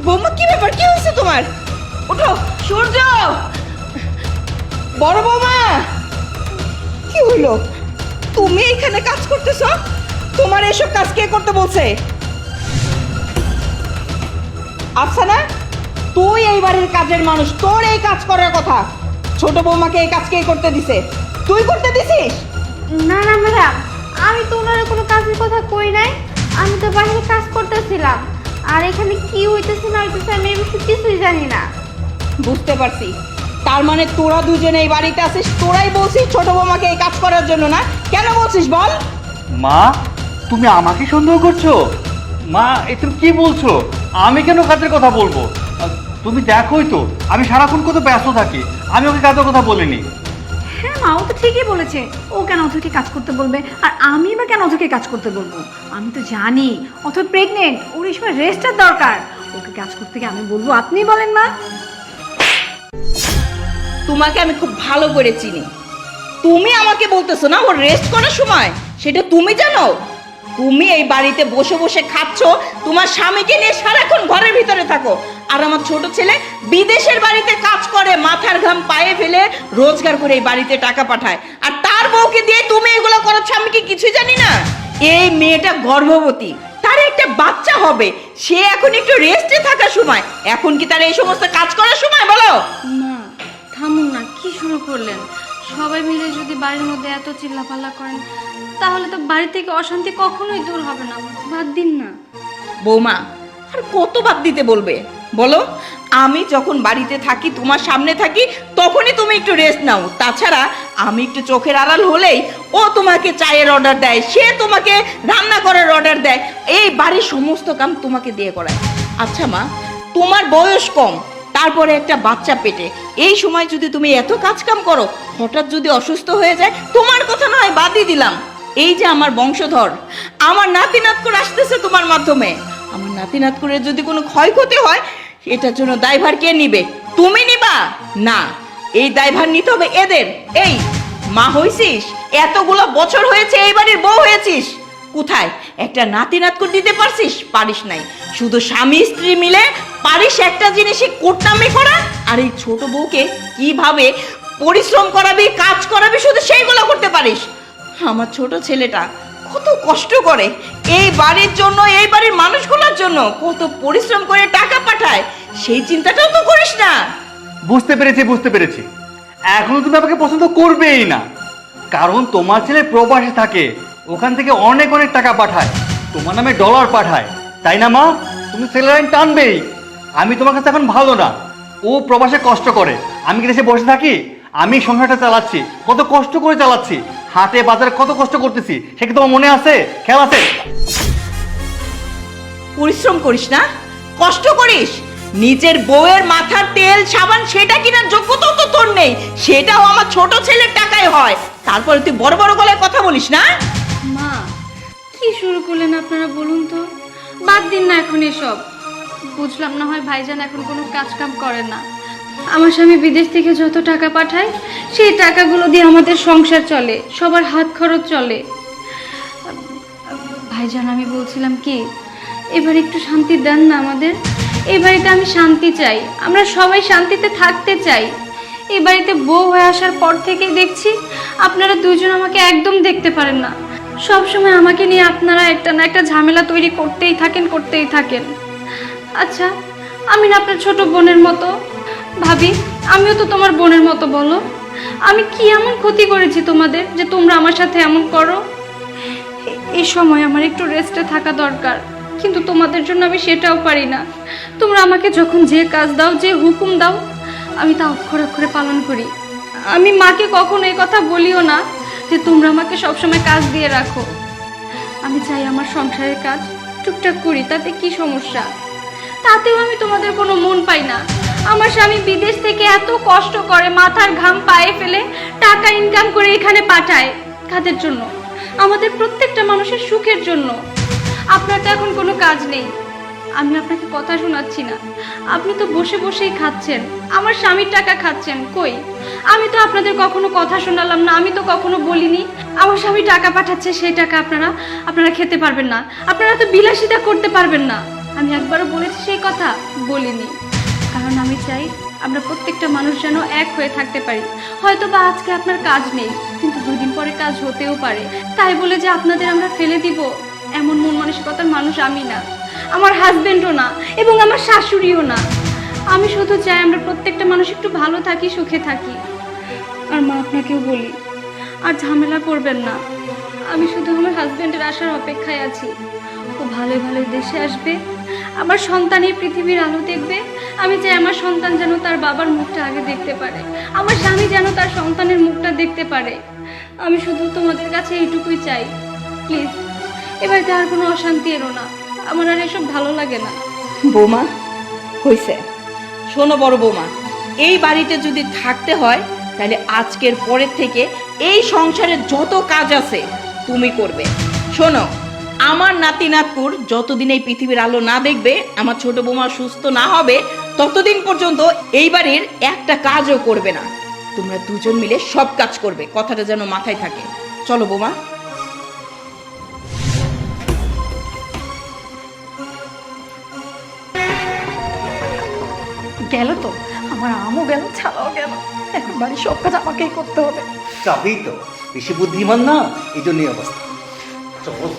বৌমা কি ব্যাপার, কি হয়েছে তোমার? ওঠো সূর্য, বড় বৌমা কি হইলো? তুমি এখানে কাজ করতেছো? তোমার এসব কাজ কে করতে বলছে? আফসানা, তুই এই বাড়ির কাজের মানুষ, তোর এই কাজ করার কথা। ছোট বৌমাকে এই কাজ কে করতে দিছে? তুই করতে দিছিস? না না ম্যাডাম, আমি তো ওনার কোনো কাজের কথা কই নাই। আমি তো বাইরে কাজ করতেছিলাম, আর এখানে কি হইতেছে না হইতেছে আমি এই বিষয়ে কিছুই জানি না। বুঝতে পারছি, তার মানে তোরা দুজনে এই বাড়িতে আছিস, তোরাই বলছিস ছোট বৌমাকে এই কাজ করার জন্য, না? কেন বলছিস বল? মা, তুমি আমাকে সন্দেহ করছো? মা, এ তুমি কি বলছো? আমি কেন কাজের কথা বলবো? তুমি দেখোই তো আমি সারাক্ষণ কত ব্যস্ত থাকি, আমি ওকে কাজের কথা বলিনি। হ্যাঁ মা, ও তো ঠিকই বলেছে। ও কেন অথকে কাজ করতে বলবে, আর আমি বা কেন অথকে কাজ করতে বলবো? আমি তো জানি অথ প্রেগনেন্ট, ওর এই সময় রেস্টের দরকার। ওকে কাজ করতে গিয়ে আমি বলবো? আপনি বলেন মা। তোমাকে আমি খুব ভালো করে চিনি, তুমি আমাকে বলতেছো না ওর রেস্ট করার সময়? সেটা তুমি জানো? তুমি এই বাড়িতে বসে বসে খাচ্ছ, তোমার স্বামীকে নিয়ে সারাক্ষণ ঘরের ভিতরে থাকো, আর আমার ছোট ছেলে বিদেশের বাড়িতে কাজ করে, মাথার ঘাম পায়ে ফেলে রোজগার করে এই বাড়িতে টাকা পাঠায়, আর তার বউকে দিয়ে তুমি এগুলো করাচ্ছ। আমি কি কিছুই জানি না? এই মেয়েটা গর্ভবতী, তার একটা বাচ্চা হবে, সে এখন একটু রেস্টে থাকার সময়। এখন কি তার এই সমস্ত কাজ করার সময়? বলো। মা থামুন না, কি শুরু করলেন? সবাই মিলে যদি বাড়ির মধ্যে এত চিল্লাপাল্লা করেন তাহলে তো বাড়ি থেকে অশান্তি কখনোই দূর হবে না। বাদ দিন না। বৌমা, আর কত বাদ দিতে বলবে বলো? আমি যখন বাড়িতে থাকি, তোমার সামনে থাকি, তখনই তুমি একটু রেস্ট নাও। তাছাড়া আমি একটু চোখের আড়াল হলেই ও তোমাকে চায়ের অর্ডার দেয়, সে তোমাকে রান্না করার অর্ডার দেয়, এই বাড়ির সমস্ত কাম তোমাকে দিয়ে করায়। আচ্ছা মা, তোমার বয়স কম, তারপরে একটা বাচ্চা পেটে, এই সময় যদি তুমি এত কাজ কাম করো, হঠাৎ যদি অসুস্থ হয়ে যায়, তোমার কথা নয় বাদই দিলাম, এই যে আমার বংশধর, আমার নাতি নাতকুর আসতেছে তোমার মাধ্যমে, আমার নাতি নাতকুরের যদি কোনো ক্ষয়ক্ষতি হয়, এটার জন্য দায়ভার কে নিবে? তুমি নিবা না, এই দায়ভার নিতে হবে এদের। এই মা হইছিস, এতগুলো বছর হয়েছে এই বাড়ির বউ হয়েছিস, কোথায় একটা নাতি নাতকুর দিতে পারছিস? পারিস নাই। শুধু স্বামী স্ত্রী মিলে পারিস একটা জিনিসই কোটনামি করা, আর এই ছোট বউকে কিভাবে পরিশ্রম করাবি, কাজ করাবি, শুধু সেইগুলো করতে পারিস। আমার ছোট ছেলেটা কত কষ্ট করে এই বাড়ির জন্য, এই বাড়ির মানুষগুলোর জন্য কত পরিশ্রম করে টাকা পাঠায়, সেই চিন্তাটাও তো করিস না। বুঝতে পেরেছি, বুঝতে পেরেছি। এখনো তুমি আমাকে পছন্দ করবেই না, কারণ তোমার ছেলে প্রবাসে থাকে, ওখান থেকে অনেক অনেক টাকা পাঠায়, তোমার নামে ডলার পাঠায়, তাই না মা? তুমি ছেলের লাইন টানবেই। আমি তোমার কাছে এখন ভালো না, ও প্রবাসে কষ্ট করে, আমি কি দেশে বসে থাকি? আমি সংসারটা চালাচ্ছি, কত কষ্ট করে চালাচ্ছি, হাটে বাজারে কত কষ্ট করতেছি, সে কি তোমার মনে আছে? খেয়াল আছে? পরিশ্রম করিস না, কষ্ট করিস, নিজের বউয়ের মাথার তেল সাবান সেটা কিনার যোগ্যতাও তো তোর নেই, সেটাও আমার ছোট ছেলের টাকায় হয়, তারপরে তুই বড় বড় গলায় কথা বলিস না? মা কি শুরু করলেন আপনারা বলুন তো? বাদ দিন না এখন এসব। বুঝলাম না হয় ভাইজান এখন কোনো কাজ কাম করে না। আমার স্বামী বিদেশ থেকে যত টাকা পাঠায় সেই টাকাগুলো দিয়ে আমাদের সংসার চলে, সবার হাত খরচ চলে। ভাইজান আমি বলছিলাম কি, এবার একটু শান্তি দেন না আমাদের। এই বাড়িতে আমি শান্তি চাই, আমরা সবাই শান্তিতে থাকতে চাই। এই বাড়িতে বউ হয়ে আসার পর থেকেই দেখছি আপনারা দুজন আমাকে একদম দেখতে পারেন না। সব সময় আমাকে নিয়ে আপনারা একটা না একটা ঝামেলা তৈরি করতেই থাকেন। আচ্ছা, আমি না আপনার ছোট বোনের মতো? ভাবি, আমিও তো তোমার বোনের মতো, বলো আমি কি এমন ক্ষতি করেছি তোমাদের যে তোমরা আমার সাথে এমন করো? এই সময় আমার একটু রেস্টে থাকা দরকার, কিন্তু তোমাদের জন্য আমি সেটাও পারি না। তোমরা আমাকে যখন যে কাজ দাও, যে হুকুম দাও, আমি তা অক্ষরে অক্ষরে পালন করি। আমি মাকে কখনো এই কথা বলিও না যে তোমরা আমাকে সবসময় কাজ দিয়ে রাখো। আমি চাই আমার সংসারের কাজ টুকটাক করি, তাতে কি সমস্যা? তাতেও আমি তোমাদের কোনো মন পাই না। আমার স্বামী বিদেশ থেকে এত কষ্ট করে, মাথার ঘাম পায়ে ফেলে টাকা ইনকাম করে এখানে পাঠায়, কাদের জন্য? আমাদের প্রত্যেকটা মানুষের সুখের জন্য। আপনার তো এখন কোনো কাজ নেই, আমি আপনাকে কথা শোনাচ্ছি না, আপনি তো বসে বসেই খাচ্ছেন, আমার স্বামীর টাকা খাচ্ছেন। কই, আমি তো আপনাদের কখনো কথা শোনালাম না, আমি তো কখনো বলিনি আমার স্বামী টাকা পাঠাচ্ছে, সেই টাকা আপনারা খেতে পারবেন না, আপনারা তো বিলাসিতা করতে পারবেন না। আমি একবারও বলেছি সেই কথা? বলিনি। কারণ আমি চাই আমরা প্রত্যেকটা মানুষ যেন এক হয়ে থাকতে পারি। হয়তো বা আজকে আপনার কাজ নেই, কিন্তু 2 দিন পরে কাজ হতেও পারে। তাই বলে যে আপনাদের আমরা ফেলে দিব, এমন মন মানসিকতার মানুষ আমি না, আমার হাজবেন্ডও না, এবং আমার শাশুড়িও না। আমি শুধু চাই আমরা প্রত্যেকটা মানুষ একটু ভালো থাকি, সুখে থাকি। আর মা, আপনাকেও বলি, আর ঝামেলা করবেন না। আমি শুধু আমার হাজবেন্ডের আসার অপেক্ষায় আছি। ও ভালো ভালো দেশে আসবে, আমার সন্তান এই পৃথিবীর আলো দেখবে। আমি চাই আমার সন্তান যেন তার বাবার মুখটা আগে দেখতে পারে, আমার স্বামী যেন তার সন্তানের মুখটা দেখতে পারে। আমি শুধু তোমাদের কাছে এইটুকুই চাই। প্লিজ এবারে আর কোনো অশান্তি এলো না, আমার আর এসব ভালো লাগে না। বৌমা হইছে, শোনো বড় বৌমা, এই বাড়িতে যদি থাকতে হয় তাহলে আজকের পরের থেকে এই সংসারের যত কাজ আছে তুমি করবে। শোনো, আমার নাতি নাতকুর যতদিন এই পৃথিবীর আলো না দেখবে, আমার ছোট বৌমা সুস্থ না হবে, ততদিন পর্যন্ত এই বাড়ির একটা কাজও করবে না। তোমরা দুজন মিলে সব কাজ করবে, কথাটা যেন মাথায় থাকে। চলো বৌমা। গেল তো, আমার আমও গেল, ছাড়াও গেল। এখন বাড়ির সব কাজ আমাকেই করতে হবে। চাপেই তো, বেশি বুদ্ধিমান না, এই জন্যই অবস্থা। চল